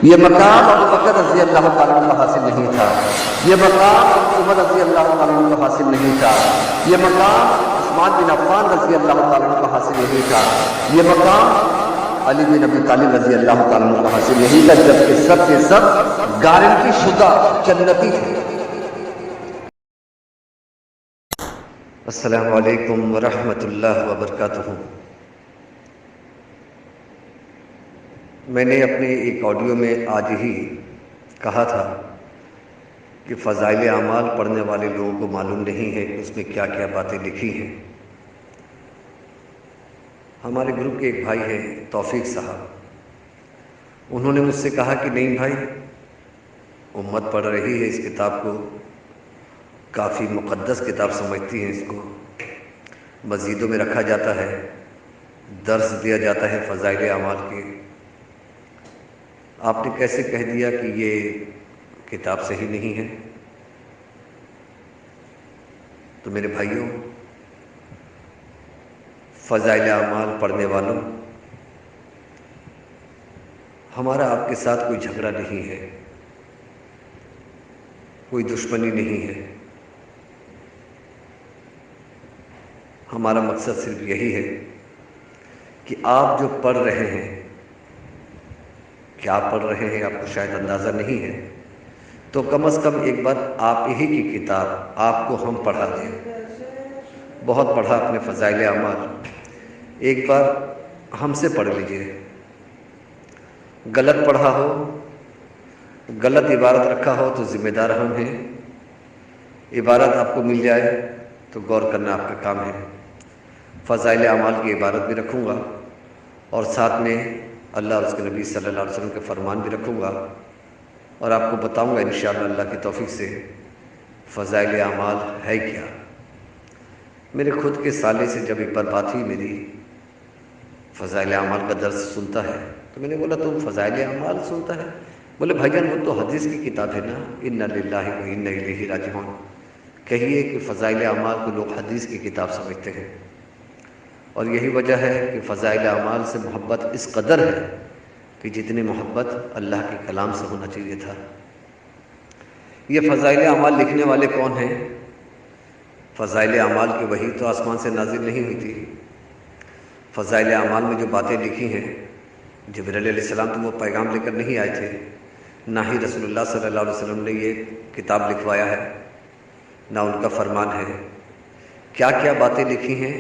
یہ مقام ابو بکر رضی اللہ تعالیٰ عنہ کو حاصل نہیں تھا، یہ مقام عمر رضی اللہ تعالیٰ عنہ کو حاصل نہیں تھا، یہ مقام عثمان بن عفان رضی اللہ تعالیٰ عنہ کو حاصل نہیں تھا، یہ مقام علی بن ابی طالب رضی اللہ تعالیٰ عنہ کو حاصل نہیں تھا، جبکہ سب کے سب گارنٹی شدہ جنتی تھے۔ السلام علیکم ورحمۃ اللہ وبرکاتہ۔ میں نے اپنے ایک آڈیو میں آج ہی کہا تھا کہ فضائل اعمال پڑھنے والے لوگوں کو معلوم نہیں ہے کہ اس میں کیا کیا باتیں لکھی ہیں۔ ہمارے گروپ کے ایک بھائی ہیں توفیق صاحب، انہوں نے مجھ سے کہا کہ نہیں بھائی، امت پڑھ رہی ہے اس کتاب کو، کافی مقدس کتاب سمجھتی ہیں اس کو، مسجدوں میں رکھا جاتا ہے، درس دیا جاتا ہے فضائل اعمال کے، آپ نے کیسے کہہ دیا کہ یہ کتاب صحیح نہیں ہے؟ تو میرے بھائیوں، فضائل اعمال پڑھنے والوں، ہمارا آپ کے ساتھ کوئی جھگڑا نہیں ہے، کوئی دشمنی نہیں ہے، ہمارا مقصد صرف یہی ہے کہ آپ جو پڑھ رہے ہیں، کیا پڑھ رہے ہیں آپ کو شاید اندازہ نہیں ہے، تو کم از کم ایک بار آپ ہی کی کتاب آپ کو ہم پڑھا دیں۔ بہت پڑھا اپنے فضائل اعمال، ایک بار ہم سے پڑھ لیجئے۔ غلط پڑھا ہو، غلط عبارت رکھا ہو تو ذمہ دار ہم ہیں، عبارت آپ کو مل جائے تو غور کرنا آپ کا کام ہے۔ فضائل اعمال کی عبارت بھی رکھوں گا اور ساتھ میں اللہ اور اس کے نبی صلی اللہ علیہ وسلم کے فرمان بھی رکھوں گا، اور آپ کو بتاؤں گا انشاءاللہ اللہ کی توفیق سے فضائل اعمال ہے کیا۔ میرے خود کے سالے سے جب ایک بار بات ہوئی میری، فضائل اعمال کا درس سنتا ہے، تو میں نے بولا تم فضائل اعمال سنتا ہے؟ بولے بھائی جان وہ تو حدیث کی کتاب ہے نا، انا للہ و انا الیہ راجعون۔ کہیے کہ فضائل اعمال کو لوگ حدیث کی کتاب سمجھتے ہیں، اور یہی وجہ ہے کہ فضائل اعمال سے محبت اس قدر ہے کہ جتنی محبت اللہ کے کلام سے ہونا چاہیے تھا۔ یہ فضائل اعمال لکھنے والے کون ہیں؟ فضائل اعمال کی وحی تو آسمان سے نازل نہیں ہوئی تھی۔ فضائل اعمال میں جو باتیں لکھی ہیں، جبرائیل علیہ السلام تو وہ پیغام لے کر نہیں آئے تھے، نہ ہی رسول اللہ صلی اللہ علیہ وسلم نے یہ کتاب لکھوایا ہے، نہ ان کا فرمان ہے۔ کیا کیا باتیں لکھی ہیں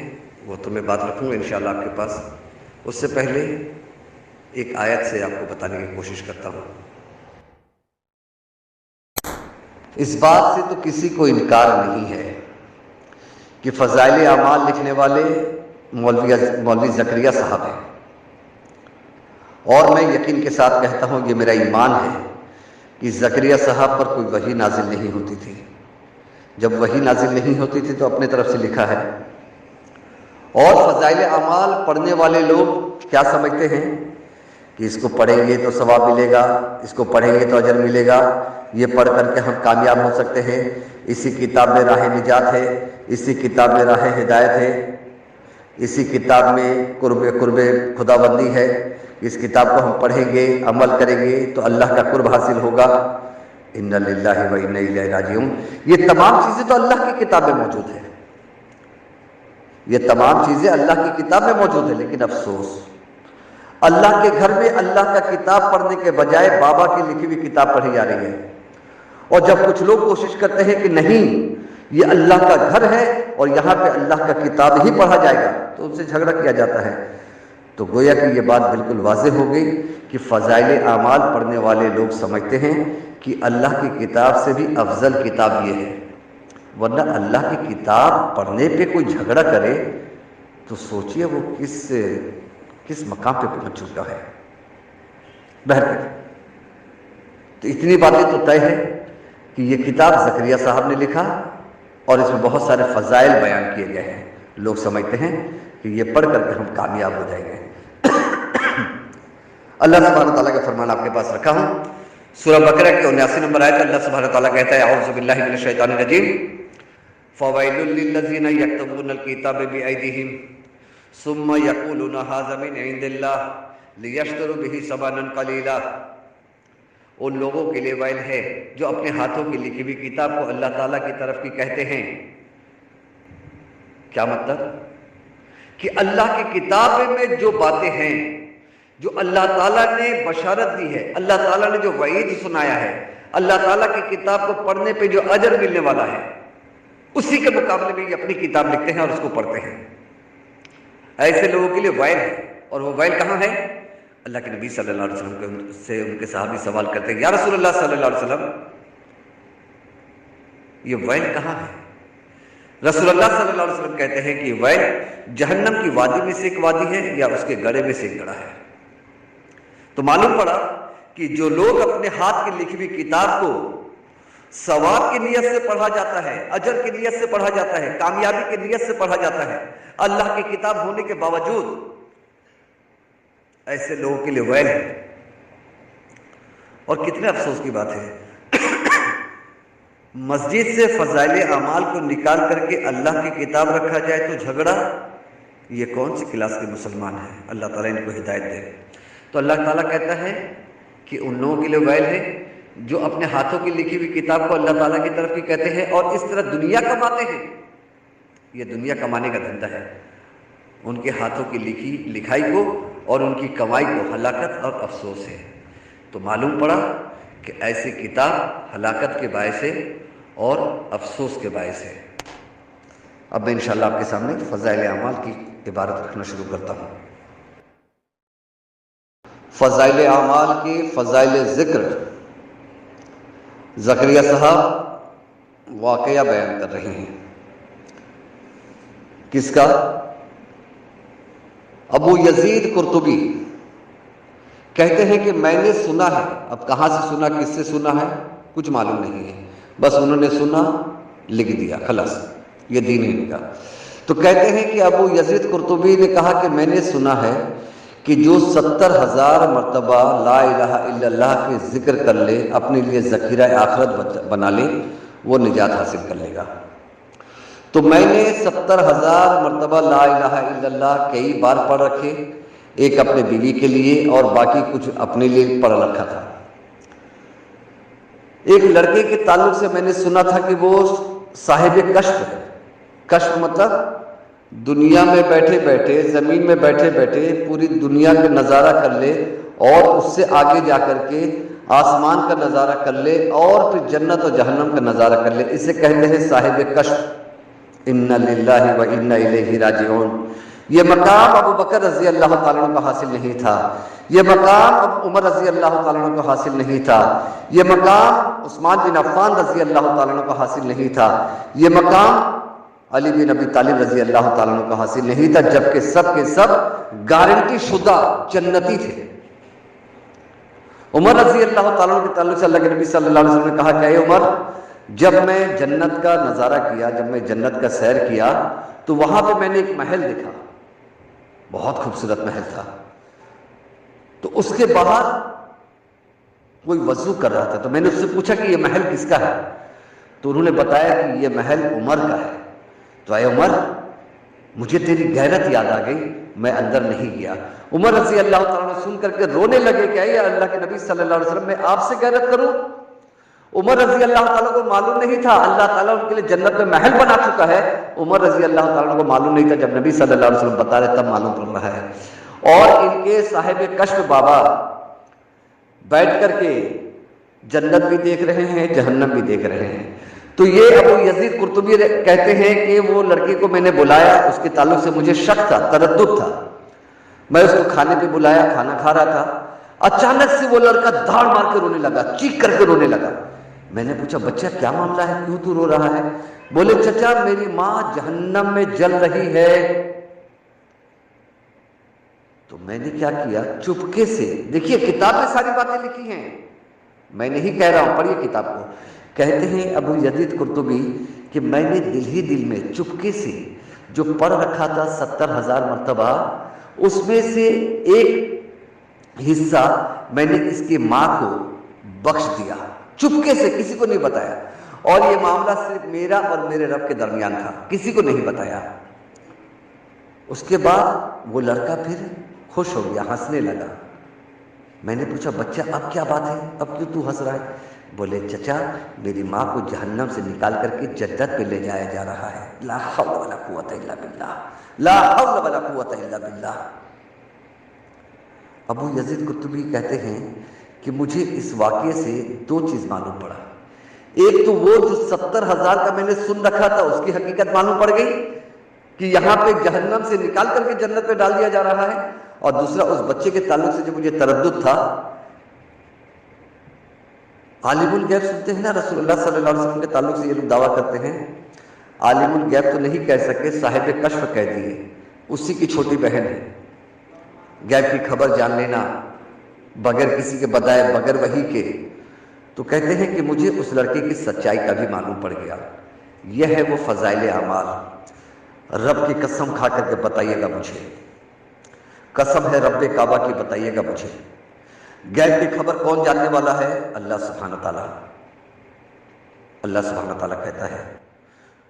وہ تو میں بات رکھوں گا انشاءاللہ آپ کے پاس۔ اس سے پہلے ایک آیت سے آپ کو بتانے کی کوشش کرتا ہوں۔ اس بات سے تو کسی کو انکار نہیں ہے کہ فضائل اعمال لکھنے والے مولوی زکریا صاحب ہیں، اور میں یقین کے ساتھ کہتا ہوں، یہ میرا ایمان ہے کہ زکریا صاحب پر کوئی وحی نازل نہیں ہوتی تھی۔ جب وحی نازل نہیں ہوتی تھی تو اپنے طرف سے لکھا ہے۔ اور فضائل اعمال پڑھنے والے لوگ کیا سمجھتے ہیں کہ اس کو پڑھیں گے تو ثواب ملے گا، اس کو پڑھیں گے تو اجر ملے گا، یہ پڑھ کر کے ہم کامیاب ہو سکتے ہیں، اسی کتاب میں راہ نجات ہے، اسی کتاب میں راہ ہدایت ہے، اسی کتاب میں قرب خداوندی ہے، اس کتاب کو ہم پڑھیں گے، عمل کریں گے تو اللہ کا قرب حاصل ہوگا۔ انا للہ و انا الیہ راجعون۔ یہ تمام چیزیں تو اللہ کی کتاب میں موجود ہیں، یہ تمام چیزیں اللہ کی کتاب میں موجود ہیں، لیکن افسوس اللہ کے گھر میں اللہ کا کتاب پڑھنے کے بجائے بابا کی لکھی ہوئی کتاب پڑھی جا رہی ہے۔ اور جب کچھ لوگ کوشش کرتے ہیں کہ نہیں یہ اللہ کا گھر ہے اور یہاں پہ اللہ کا کتاب ہی پڑھا جائے گا، تو ان سے جھگڑا کیا جاتا ہے۔ تو گویا کہ یہ بات بالکل واضح ہو گئی کہ فضائل اعمال پڑھنے والے لوگ سمجھتے ہیں کہ اللہ کی کتاب سے بھی افضل کتاب یہ ہے، ورنہ اللہ کی کتاب پڑھنے پہ کوئی جھگڑا کرے تو سوچئے وہ کس مقام پہ پہنچ چکا ہے۔ بہرحال تو اتنی باتیں تو طے ہے کہ یہ کتاب زکریا صاحب نے لکھا، اور اس میں بہت سارے فضائل بیان کیے گئے ہیں۔ لوگ سمجھتے ہیں کہ یہ پڑھ کر کے ہم کامیاب ہو جائیں گے۔ اللہ سبحانہ وتعالیٰ کا فرمان آپ کے پاس رکھا ہوں، سورہ بقرہ کے 79 نمبر آیت اللہ سبحانہ وتعالیٰ کہتا ہے، اعوذ باللہ من الشیطان الرجیم، فَوَيْلٌ لِّلَّذِينَ يَكْتُبُونَ الْكِتَابَ بِأَيْدِيهِمْ ثُمَّ يَقُولُونَ هَٰذَا مِنْ عِندِ اللَّهِ لِيَشْتَرُوا بِهِ ثَمَنًا قَلِيلًا۔ ان لوگوں کے لیے ویل ہے جو اپنے ہاتھوں کی لکھی ہوئی کتاب کو اللہ تعالیٰ کی طرف کی کہتے ہیں۔ کیا مطلب؟ کہ اللہ کی کتاب میں جو باتیں ہیں، جو اللہ تعالیٰ نے بشارت دی ہے، اللہ تعالیٰ نے جو وعید سنایا ہے، اللہ تعالیٰ کی کتاب کو پڑھنے پہ جو اجر ملنے والا ہے، اسی کے مقابلے میں یہ اپنی کتاب لکھتے ہیں اور اس کو پڑھتے ہیں۔ ایسے لوگوں کے لیے ویل ہے، اور وہ ویل کہاں ہے؟ اللہ کے نبی صلی اللہ علیہ وسلم سے ان کے صحابی سوال کرتے ہیں، یا رسول اللہ صلی اللہ علیہ وسلم، یہ ویل کہاں ہے؟ رسول اللہ صلی اللہ علیہ وسلم کہتے ہیں کہ یہ ویل جہنم کی وادی میں سے ایک وادی ہے یا اس کے گڑھے میں سے ایک گڑھا ہے۔ تو معلوم پڑا کہ جو لوگ اپنے ہاتھ کی لکھی ہوئی کتاب کو ثواب کی نیت سے پڑھا جاتا ہے، اجر کی نیت سے پڑھا جاتا ہے، کامیابی کی نیت سے پڑھا جاتا ہے، اللہ کی کتاب ہونے کے باوجود، ایسے لوگوں کے لیے ویل ہے۔ اور کتنے افسوس کی بات ہے، مسجد سے فضائل اعمال کو نکال کر کے اللہ کی کتاب رکھا جائے تو جھگڑا، یہ کون سی کلاس کے مسلمان ہیں؟ اللہ تعالیٰ ان کو ہدایت دے۔ تو اللہ تعالیٰ کہتا ہے کہ ان لوگوں کے لیے ویل ہے جو اپنے ہاتھوں کی لکھی ہوئی کتاب کو اللہ تعالیٰ کی طرف کی کہتے ہیں اور اس طرح دنیا کماتے ہیں۔ یہ دنیا کمانے کا دھندا ہے، ان کے ہاتھوں کی لکھائی کو اور ان کی کمائی کو ہلاکت اور افسوس ہے۔ تو معلوم پڑا کہ ایسی کتاب ہلاکت کے باعث ہے اور افسوس کے باعث ہے۔ اب میں انشاءاللہ آپ کے سامنے فضائل اعمال کی عبارت رکھنا شروع کرتا ہوں۔ فضائل اعمال کی فضائل ذکر، زکریا صاحب واقعہ بیان کر رہے ہیں۔ کس کا؟ ابو یزید قرطبی کہتے ہیں کہ میں نے سنا ہے۔ اب کہاں سے سنا، کس سے سنا ہے، کچھ معلوم نہیں ہے، بس انہوں نے سنا، لکھ دیا، خلاص، یہ دین ہی کا۔ تو کہتے ہیں کہ ابو یزید قرطبی نے کہا کہ میں نے سنا ہے کہ جو 70,000 مرتبہ لا الہ الا اللہ کے ذکر کر لے، اپنے لیے ذخیرہ آخرت بنا لے، وہ نجات حاصل کر لے گا۔ تو میں نے 70,000 مرتبہ لا الہ الا اللہ کئی بار پڑھ رکھے، ایک اپنے بیوی کے لیے اور باقی کچھ اپنے لیے پڑھ رکھا تھا۔ ایک لڑکے کے تعلق سے میں نے سنا تھا کہ وہ صاحب کشف ہے۔ کشف مطلب دنیا میں بیٹھے بیٹھے، زمین میں بیٹھے بیٹھے پوری دنیا کا نظارہ کر لے اور اس سے آگے جا کر کے آسمان کا نظارہ کر لے اور پھر جنت اور جہنم کا نظارہ کر لے، اسے کہتے ہیں صاحب کشف۔ ان للہ و انا الیہ راجعون۔ یہ مقام ابو بکر رضی اللہ تعالیٰ عنہ کو حاصل نہیں تھا، یہ مقام عمر رضی اللہ تعالیٰ عنہ کو حاصل نہیں تھا، یہ مقام عثمان بن عفان رضی اللہ تعالیٰ عنہ کو حاصل نہیں تھا، یہ مقام علی بن ابی طالب رضی اللہ تعالیٰ عنہ کو حاصل نہیں تھا، جبکہ سب کے سب گارنٹی شدہ جنتی تھے۔ عمر رضی اللہ تعالیٰ عنہ کے تعلق سے اللہ کے نبی صلی اللہ علیہ وسلم نے کہا کہ اے عمر، جب میں جنت کا نظارہ کیا، جب میں جنت کا سیر کیا تو وہاں پہ میں نے ایک محل دیکھا، بہت خوبصورت محل تھا۔ تو اس کے باہر کوئی وضو کر رہا تھا، تو میں نے اس سے پوچھا کہ یہ محل کس کا ہے؟ تو انہوں نے بتایا کہ یہ محل عمر کا ہے۔ تو اے عمر، مجھے تیری غیرت یاد آ گئی، میں اندر نہیں گیا۔ عمر رضی اللہ تعالیٰ عنہ سن کر کے رونے لگے کہ اے اللہ کے نبی صلی اللہ علیہ وسلم، میں آپ سے غیرت کروں؟ عمر رضی اللہ تعالیٰ کو معلوم نہیں تھا اللہ تعالیٰ ان کے لیے جنت میں محل بنا چکا ہے۔ عمر رضی اللہ تعالیٰ کو معلوم نہیں تھا، جب نبی صلی اللہ علیہ وسلم بتا رہے تب معلوم پڑ رہا ہے۔ اور ان کے صاحب کشف بابا بیٹھ کر کے جنت بھی دیکھ رہے ہیں، جہنم بھی دیکھ رہے ہیں۔ تو یہ ابو یزید قرطبی کہتے ہیں کہ وہ لڑکے کو میں نے بلایا، اس کے تعلق سے مجھے شک تھا، تردد تھا، میں اس کو کھانے پہ بلایا، کھانا کھا رہا تھا، اچانک سے وہ لڑکا دھاڑ مار کے رونے لگا، چیخ کر کے رونے لگا۔ میں نے پوچھا بچہ کیا معاملہ ہے، کیوں تو رو رہا ہے؟ بولے چچا میری ماں جہنم میں جل رہی ہے۔ تو میں نے کیا کیا، چپکے سے، دیکھیے کتاب میں ساری باتیں لکھی ہیں، میں نہیں کہہ رہا ہوں، پڑھیے کتاب کو۔ کہتے ہیں ابو یزید قرطبی کہ میں نے دل ہی دل میں چپکے سے جو پڑھ رکھا تھا 70,000 مرتبہ، اس میں سے ایک حصہ میں نے اس کی ماں کو بخش دیا، چپکے سے، کسی کو نہیں بتایا۔ اور یہ معاملہ صرف میرا اور میرے رب کے درمیان تھا، کسی کو نہیں بتایا۔ اس کے بعد وہ لڑکا پھر خوش ہو گیا، ہنسنے لگا، میں نے پوچھا بچہ اب کیا بات ہے، اب کیوں تو ہنس رہا ہے؟ بولے چچا میری ماں کو جہنم سے نکال کر کے جنت پہ لے جایا جا رہا ہے۔ لا حول ولا قوت الا باللہ، لا حول ولا قوت الا باللہ۔ ابو یزید قرطبی کہتے ہیں کہ مجھے اس واقعے سے دو چیز معلوم پڑا۔ ایک تو وہ جو 70,000 کا میں نے سن رکھا تھا اس کی حقیقت معلوم پڑ گئی کہ یہاں پہ جہنم سے نکال کر کے جنت پہ ڈال دیا جا رہا ہے، اور دوسرا اس بچے کے تعلق سے جو مجھے تردد تھا، عالم الغیب سنتے ہیں نا، رسول اللہ صلی اللہ علیہ وسلم کے تعلق سے یہ لوگ دعویٰ کرتے ہیں عالم الغیب تو نہیں کہہ سکے، صاحب کشف کہہ دیے، اسی کی چھوٹی بہن ہے۔ غیب کی خبر جان لینا بغیر کسی کے بتائے، بغیر وحی کے، تو کہتے ہیں کہ مجھے اس لڑکے کی سچائی کا بھی معلوم پڑ گیا۔ یہ ہے وہ فضائل اعمال۔ رب کی قسم کھا کر کے بتائیے گا مجھے، قسم ہے رب کعبہ کی، بتائیے گا مجھے غیب کی خبر کون جاننے والا ہے؟ اللہ سبحانہ تعالیٰ۔ اللہ سبحانہ تعالیٰ کہتا ہے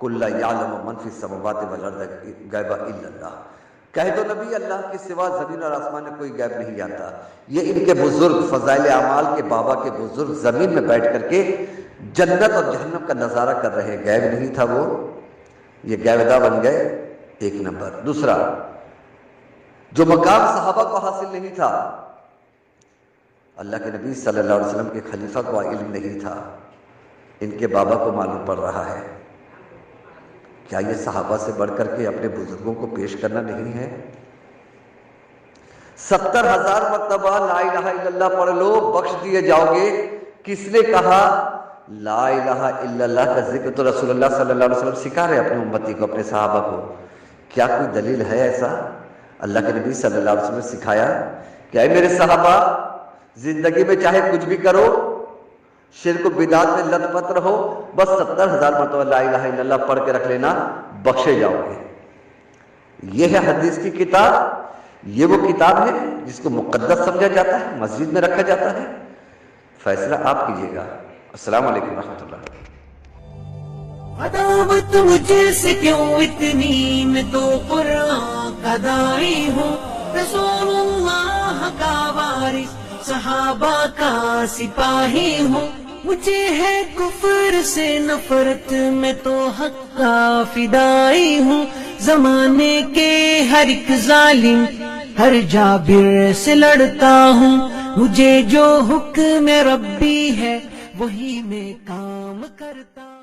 قُلْ لَا يَعْلَمُ مَنْ فِي السَّمَاوَاتِ وَالْأَرْضِ غَيْبَ إِلَّا اللَّهُ، کہہ دو نبی اللہ کے سوا زمین اور آسمان میں کوئی غیب نہیں جانتا۔ یہ ان کے بزرگ فضائل اعمال کے بابا کے بزرگ زمین میں بیٹھ کر کے جنت اور جہنم کا نظارہ کر رہے، غیب نہیں تھا وہ، یہ غیبدہ بن گئے، ایک نمبر۔ دوسرا، جو مقام صحابہ کو حاصل نہیں تھا، اللہ کے نبی صلی اللہ علیہ وسلم کے خلیفہ کو علم نہیں تھا، ان کے بابا کو معلوم پڑ رہا ہے۔ کیا یہ صحابہ سے بڑھ کر کے اپنے بزرگوں کو پیش کرنا نہیں ہے؟ 70,000 مرتبہ لا الہ الا اللہ پڑھ لو، بخش دیے جاؤ گے۔ کس نے کہا؟ لا الہ الا اللہ کا ذکر تو رسول اللہ صلی اللہ علیہ وسلم سکھا رہے اپنے امتی کو، اپنے صحابہ کو۔ کیا کوئی دلیل ہے ایسا؟ اللہ کے نبی صلی اللہ علیہ وسلم نے سکھایا کہ اے میرے صحابہ، زندگی میں چاہے کچھ بھی کرو، شرک و بدعات میں لت پت رہو، بس 70,000 مرتبہ لا الہ الا اللہ پڑھ کے رکھ لینا، بخشے جاؤ گے۔ یہ ہے حدیث کی کتاب، یہ وہ کتاب ہے جس کو مقدس سمجھا جاتا ہے، مسجد میں رکھا جاتا ہے۔ فیصلہ آپ کیجئے گا۔ السلام علیکم ورحمۃ اللہ۔ عداوت مجھے سے کیوں اتنی، میں تو قرآن کا داعی ہوں، رسول اللہ کا وارث، صحابہ کا سپاہی ہوں۔ مجھے ہے کفر سے نفرت، میں تو حق کا فدائی ہوں۔ زمانے کے ہر ایک ظالم، ہر جابر سے لڑتا ہوں۔ مجھے جو حکم ربی ہے وہی میں کام کرتا ہوں۔